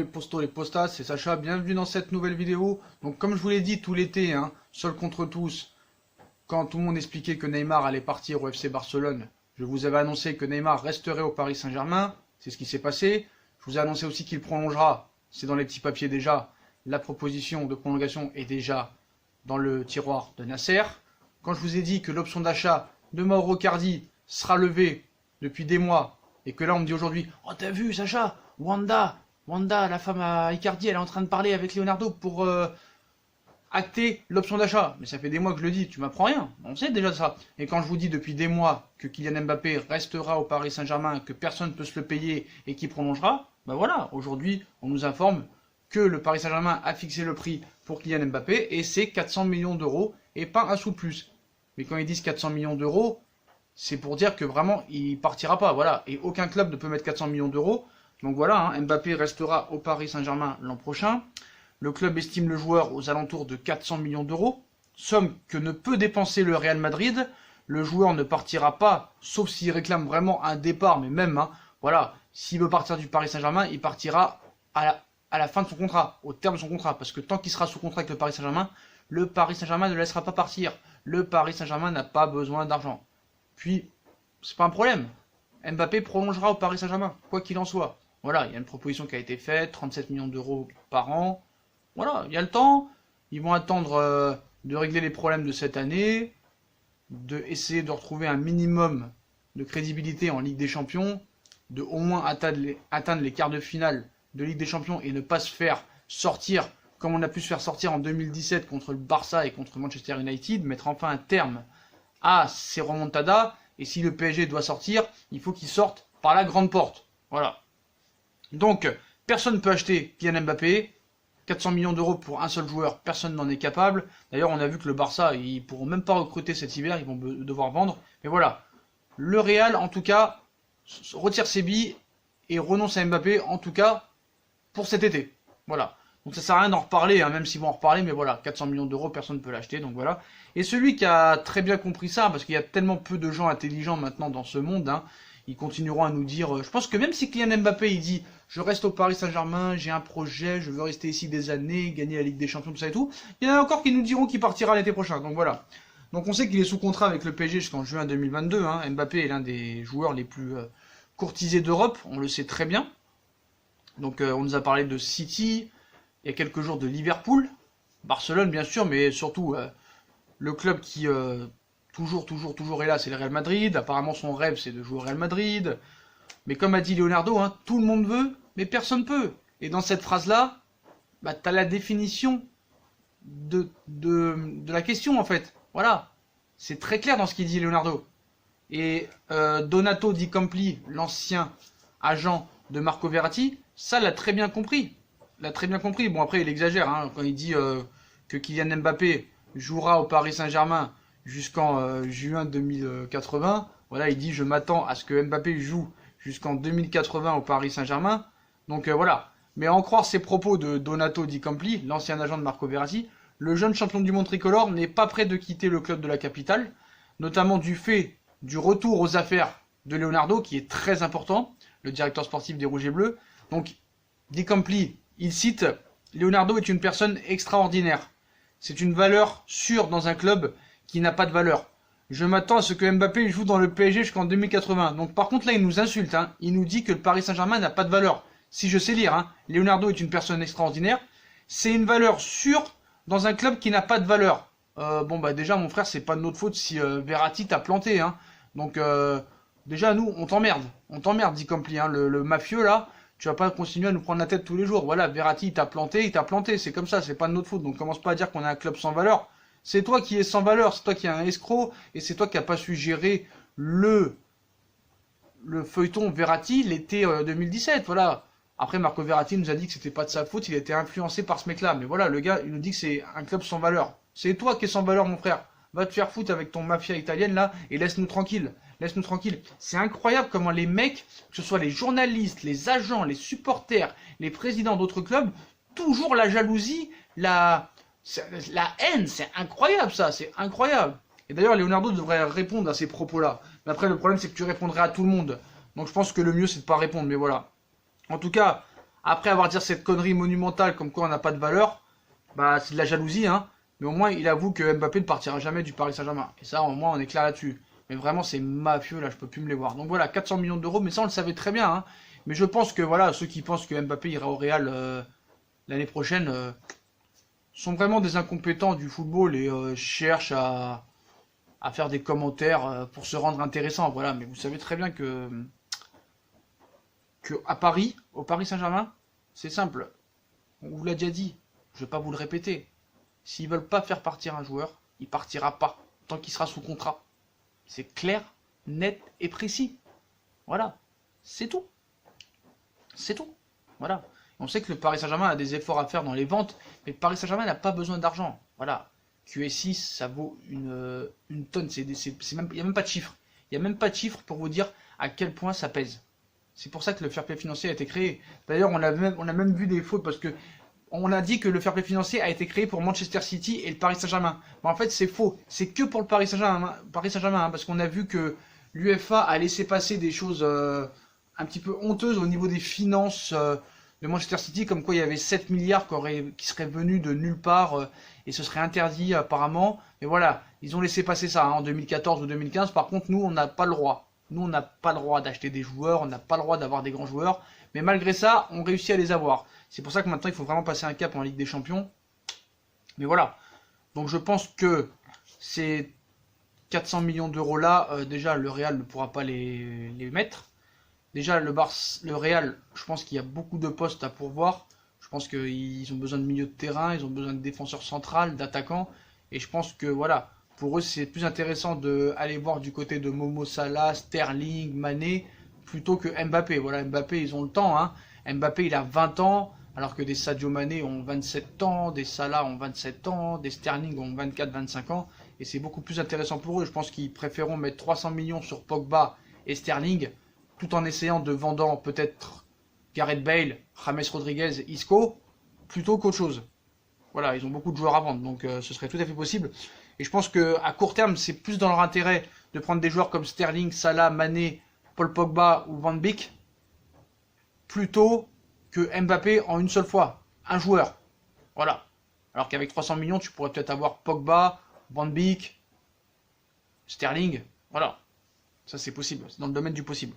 les postos, les postas, c'est Sacha, bienvenue dans cette nouvelle vidéo. Donc comme je vous l'ai dit tout l'été, hein, seul contre tous, quand tout le monde expliquait que Neymar allait partir au FC Barcelone, je vous avais annoncé que Neymar resterait au Paris Saint-Germain, c'est ce qui s'est passé. Je vous ai annoncé aussi qu'il prolongera, c'est dans les petits papiers déjà, la proposition de prolongation est déjà dans le tiroir de Nasser. Quand je vous ai dit que l'option d'achat de Mauro Icardi sera levée depuis des mois, et que là on me dit aujourd'hui, oh t'as vu Sacha, Wanda, la femme à Icardi, elle est en train de parler avec Leonardo pour acter l'option d'achat. Mais ça fait des mois que je le dis, tu m'apprends rien, on sait déjà ça. Et quand je vous dis depuis des mois que Kylian Mbappé restera au Paris Saint-Germain, que personne ne peut se le payer et qu'il prolongera, ben voilà, aujourd'hui on nous informe que le Paris Saint-Germain a fixé le prix pour Kylian Mbappé et c'est 400 millions d'euros et pas un sou de plus. Mais quand ils disent 400 millions d'euros, c'est pour dire que vraiment il partira pas, voilà. Et aucun club ne peut mettre 400 millions d'euros. Donc voilà, hein, Mbappé restera au Paris Saint-Germain l'an prochain. Le club estime le joueur aux alentours de 400 millions d'euros, somme que ne peut dépenser le Real Madrid. Le joueur ne partira pas, sauf s'il réclame vraiment un départ, mais même, hein, voilà, s'il veut partir du Paris Saint-Germain, il partira à la fin de son contrat, au terme de son contrat, parce que tant qu'il sera sous contrat avec le Paris Saint-Germain ne le laissera pas partir. Le Paris Saint-Germain n'a pas besoin d'argent. Puis, c'est pas un problème. Mbappé prolongera au Paris Saint-Germain, quoi qu'il en soit. Voilà, il y a une proposition qui a été faite, 37 millions d'euros par an. Voilà, il y a le temps. Ils vont attendre de régler les problèmes de cette année, essayer de retrouver un minimum de crédibilité en Ligue des Champions, de au moins atteindre les quarts de finale de Ligue des Champions et ne pas se faire sortir comme on a pu se faire sortir en 2017 contre le Barça et contre Manchester United, mettre enfin un terme à ces remontadas, et si le PSG doit sortir, il faut qu'il sorte par la grande porte. Voilà. Donc, personne ne peut acheter Kylian Mbappé, 400 millions d'euros pour un seul joueur, personne n'en est capable. D'ailleurs, on a vu que le Barça, ils pourront même pas recruter cet hiver, ils vont devoir vendre. Mais voilà, le Real, en tout cas, retire ses billes et renonce à Mbappé, en tout cas, pour cet été. Voilà. Donc ça sert à rien d'en reparler, hein, même s'ils vont en reparler, mais voilà, 400 millions d'euros, personne ne peut l'acheter, donc voilà. Et celui qui a très bien compris ça, parce qu'il y a tellement peu de gens intelligents maintenant dans ce monde, hein, ils continueront à nous dire, je pense que même si Kylian Mbappé, il dit, je reste au Paris Saint-Germain, j'ai un projet, je veux rester ici des années, gagner la Ligue des Champions, tout ça et tout, il y en a encore qui nous diront qu'il partira l'été prochain, donc voilà. Donc on sait qu'il est sous contrat avec le PSG jusqu'en juin 2022, hein. Mbappé est l'un des joueurs les plus courtisés d'Europe, on le sait très bien. Donc on nous a parlé de City, il y a quelques jours de Liverpool, Barcelone bien sûr, mais surtout le club qui toujours est là, c'est le Real Madrid. Apparemment son rêve c'est de jouer au Real Madrid. Mais comme a dit Leonardo, hein, tout le monde veut, mais personne peut. Et dans cette phrase-là, bah, tu as la définition de la question en fait. Voilà, c'est très clair dans ce qu'il dit Leonardo. Et Donato Di Campli, l'ancien agent de Marco Verratti, ça l'a très bien compris. Bon après il exagère hein, quand il dit que Kylian Mbappé jouera au Paris Saint-Germain jusqu'en juin 2080. Voilà, il dit je m'attends à ce que Mbappé joue jusqu'en 2080 au Paris Saint-Germain. Donc voilà. Mais à en croire ces propos de Donato Di Campli, l'ancien agent de Marco Verratti, le jeune champion du monde tricolore n'est pas prêt de quitter le club de la capitale, notamment du fait du retour aux affaires de Leonardo, qui est très important, le directeur sportif des Rouges et Bleus. Donc Di Campli, il cite « Leonardo est une personne extraordinaire. C'est une valeur sûre dans un club qui n'a pas de valeur. Je m'attends à ce que Mbappé joue dans le PSG jusqu'en 2080. » Donc par contre là il nous insulte, hein. Il nous dit que le Paris Saint-Germain n'a pas de valeur. Si je sais lire, hein, Leonardo est une personne extraordinaire. C'est une valeur sûre dans un club qui n'a pas de valeur. Bon bah déjà mon frère, c'est pas de notre faute si Verratti t'a planté. Hein. Donc déjà nous on t'emmerde, Di Campli, hein, le mafieux là. Tu vas pas continuer à nous prendre la tête tous les jours. Voilà, Verratti il t'a planté, c'est comme ça, c'est pas de notre faute. Donc commence pas à dire qu'on a un club sans valeur. C'est toi qui es sans valeur, c'est toi qui es un escroc, et c'est toi qui n'as pas su gérer le feuilleton Verratti l'été 2017, voilà. Après Marco Verratti nous a dit que c'était pas de sa faute, il était influencé par ce mec-là. Mais voilà, le gars, il nous dit que c'est un club sans valeur. C'est toi qui es sans valeur, mon frère. Va te faire foutre avec ton mafia italienne là, et laisse-nous tranquille. Laisse-nous tranquille. C'est incroyable comment les mecs, que ce soit les journalistes, les agents, les supporters, les présidents d'autres clubs, toujours la jalousie, la haine, c'est incroyable ça, c'est incroyable. Et d'ailleurs, Leonardo devrait répondre à ces propos-là. Mais après, le problème, c'est que tu répondrais à tout le monde. Donc je pense que le mieux, c'est de pas répondre, mais voilà. En tout cas, Après avoir dit cette connerie monumentale comme quoi on n'a pas de valeur, bah c'est de la jalousie, hein. Mais au moins il avoue que Mbappé ne partira jamais du Paris Saint-Germain. Et ça, au moins on est clair là-dessus. Mais vraiment c'est mafieux là, je peux plus me les voir. Donc voilà, 400 millions d'euros, mais ça on le savait très bien, hein. Mais je pense que voilà, ceux qui pensent que Mbappé ira au Real l'année prochaine sont vraiment des incompétents du football et cherchent à faire des commentaires pour se rendre intéressant. Voilà, mais vous savez très bien que à Paris, au Paris Saint-Germain, c'est simple. On vous l'a déjà dit, je ne vais pas vous le répéter. S'ils veulent pas faire partir un joueur, il partira pas tant qu'il sera sous contrat. C'est clair, net et précis. Voilà, c'est tout. C'est tout. Voilà. On sait que le Paris Saint-Germain a des efforts à faire dans les ventes, mais le Paris Saint-Germain n'a pas besoin d'argent. Voilà. QS6, ça vaut une tonne. Il n'y a même pas de chiffre. Il n'y a même pas de chiffre pour vous dire à quel point ça pèse. C'est pour ça que le fair play financier a été créé. D'ailleurs, on a même vu des fautes parce que on a dit que le fair play financier a été créé pour Manchester City et le Paris Saint-Germain. Mais en fait, c'est faux. C'est que pour le Paris Saint-Germain, hein, parce qu'on a vu que l'UEFA a laissé passer des choses un petit peu honteuses au niveau des finances de Manchester City, comme quoi il y avait 7 milliards qui seraient venus de nulle part et ce serait interdit apparemment. Mais voilà, ils ont laissé passer ça en 2014 ou 2015. Par contre, nous, on n'a pas le droit. Nous, on n'a pas le droit d'acheter des joueurs, on n'a pas le droit d'avoir des grands joueurs. Mais malgré ça, on réussit à les avoir. C'est pour ça que maintenant, il faut vraiment passer un cap en Ligue des Champions. Mais voilà. Donc je pense que ces 400 millions d'euros là, déjà, le Real ne pourra pas les mettre. Déjà, le Real, je pense qu'il y a beaucoup de postes à pourvoir. Je pense qu'ils ont besoin de milieu de terrain, ils ont besoin de défenseurs centrales, d'attaquants. Et je pense que voilà, pour eux, c'est plus intéressant d'aller voir du côté de Momo Salah, Sterling, Mané, plutôt que Mbappé. Voilà, Mbappé, ils ont le temps, hein. Mbappé, il a 20 ans, alors que des Sadio Mané ont 27 ans, des Salah ont 27 ans, des Sterling ont 24-25 ans. Et c'est beaucoup plus intéressant pour eux. Je pense qu'ils préféreront mettre 300 millions sur Pogba et Sterling, tout en essayant de vendre peut-être Gareth Bale, James Rodriguez, Isco, plutôt qu'autre chose. Voilà, ils ont beaucoup de joueurs à vendre, donc ce serait tout à fait possible. Et je pense qu'à court terme, c'est plus dans leur intérêt de prendre des joueurs comme Sterling, Salah, Mané, Paul Pogba ou Van Beek, plutôt que Mbappé en une seule fois. Un joueur. Voilà. Alors qu'avec 300 millions, tu pourrais peut-être avoir Pogba, Van Beek, Sterling. Voilà. Ça, c'est possible. C'est dans le domaine du possible.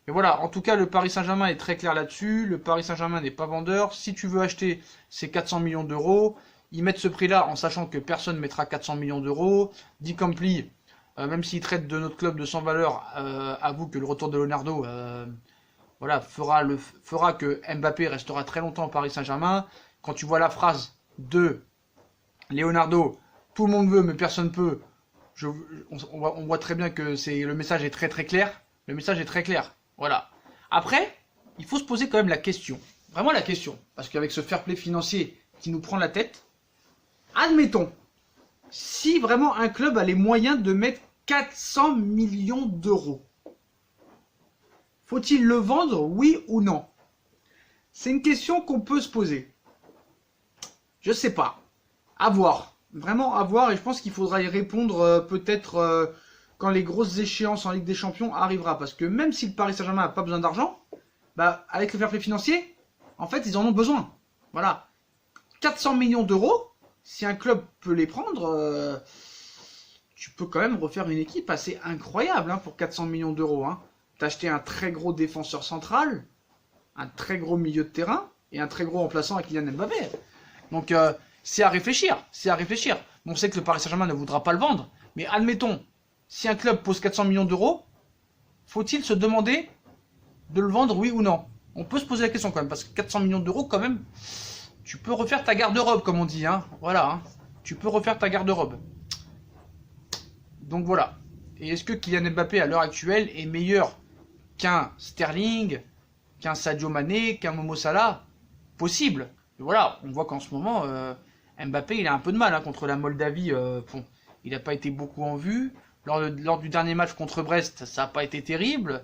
Mais voilà, en tout cas, le Paris Saint-Germain est très clair là-dessus. Le Paris Saint-Germain n'est pas vendeur. Si tu veux acheter ces 400 millions d'euros, ils mettent ce prix-là en sachant que personne ne mettra 400 millions d'euros. Dit Compli, même s'il traite de notre club de sans valeur, avoue que le retour de Leonardo voilà, fera que Mbappé restera très longtemps au Paris Saint-Germain. Quand tu vois la phrase de Leonardo, tout le monde veut mais personne ne peut, on voit très bien que le message est très très clair. Le message est très clair. Voilà. Après, il faut se poser quand même la question. Vraiment la question. Parce qu'avec ce fair play financier qui nous prend la tête, admettons, si vraiment un club a les moyens de mettre 400 millions d'euros, faut-il le vendre, oui ou non? C'est une question qu'on peut se poser. Je sais pas. À voir. Vraiment à voir. Et je pense qu'il faudra y répondre peut-être quand les grosses échéances en Ligue des Champions arrivera. Parce que même si le Paris Saint-Germain n'a pas besoin d'argent, bah, avec le fair play financier, en fait, ils en ont besoin. Voilà. 400 millions d'euros, si un club peut les prendre, tu peux quand même refaire une équipe assez incroyable hein, pour 400 millions d'euros. Hein. T'acheter un très gros défenseur central, un très gros milieu de terrain et un très gros remplaçant à Kylian Mbappé. Donc, c'est à réfléchir. C'est à réfléchir. On sait que le Paris Saint-Germain ne voudra pas le vendre. Mais admettons, si un club pose 400 millions d'euros, faut-il se demander de le vendre, oui ou non? On peut se poser la question quand même, parce que 400 millions d'euros, quand même, tu peux refaire ta garde-robe, comme on dit. Hein. Voilà, hein. Tu peux refaire ta garde-robe. Donc voilà. Et est-ce que Kylian Mbappé, à l'heure actuelle, est meilleur qu'un Sterling, qu'un Sadio Mané, qu'un Momo Salah? Possible. Et voilà, on voit qu'en ce moment, Mbappé, il a un peu de mal hein, contre la Moldavie. Bon, il n'a pas été beaucoup en vue. Lors du dernier match contre Brest, ça n'a pas été terrible.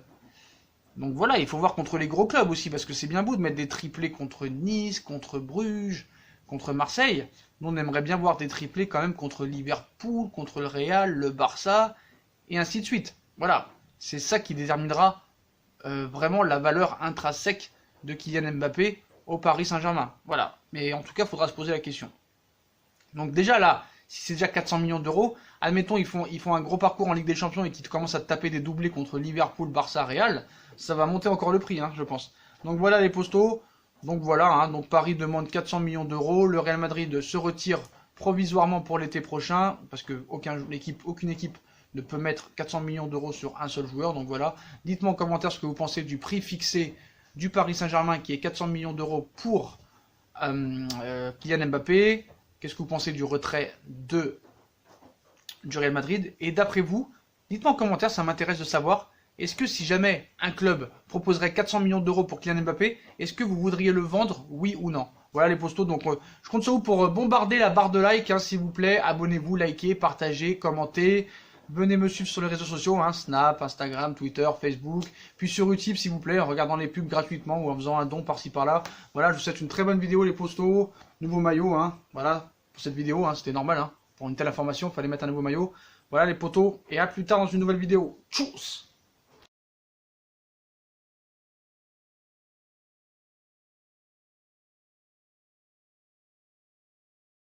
Donc voilà, il faut voir contre les gros clubs aussi, parce que c'est bien beau de mettre des triplés contre Nice, contre Bruges, contre Marseille. Nous, on aimerait bien voir des triplés quand même contre Liverpool, contre le Real, le Barça, et ainsi de suite. Voilà, c'est ça qui déterminera vraiment la valeur intrinsèque de Kylian Mbappé au Paris Saint-Germain. Voilà. Mais en tout cas, il faudra se poser la question. Donc déjà là, si c'est déjà 400 millions d'euros, admettons ils font un gros parcours en Ligue des Champions et qu'ils commencent à taper des doublés contre Liverpool, Barça, Real, ça va monter encore le prix, hein, je pense. Donc voilà les postos. Donc voilà, hein, donc Paris demande 400 millions d'euros, le Real Madrid se retire provisoirement pour l'été prochain, parce que aucune équipe ne peut mettre 400 millions d'euros sur un seul joueur. Donc voilà, dites-moi en commentaire ce que vous pensez du prix fixé du Paris Saint-Germain qui est 400 millions d'euros pour Kylian Mbappé. Qu'est-ce que vous pensez du retrait du Real Madrid? Et d'après vous, dites-moi en commentaire, ça m'intéresse de savoir, est-ce que si jamais un club proposerait 400 millions d'euros pour Kylian Mbappé, est-ce que vous voudriez le vendre, oui ou non? Voilà les postos, donc je compte sur vous pour bombarder la barre de like, hein, s'il vous plaît. Abonnez-vous, likez, partagez, commentez. Venez me suivre sur les réseaux sociaux, hein, Snap, Instagram, Twitter, Facebook. Puis sur YouTube, s'il vous plaît, en regardant les pubs gratuitement ou en faisant un don par-ci par-là. Voilà, je vous souhaite une très bonne vidéo les postos. Nouveau maillot, hein, voilà, pour cette vidéo, hein, c'était normal. Hein, pour une telle information, il fallait mettre un nouveau maillot. Voilà les potos, et à plus tard dans une nouvelle vidéo. Tchuss!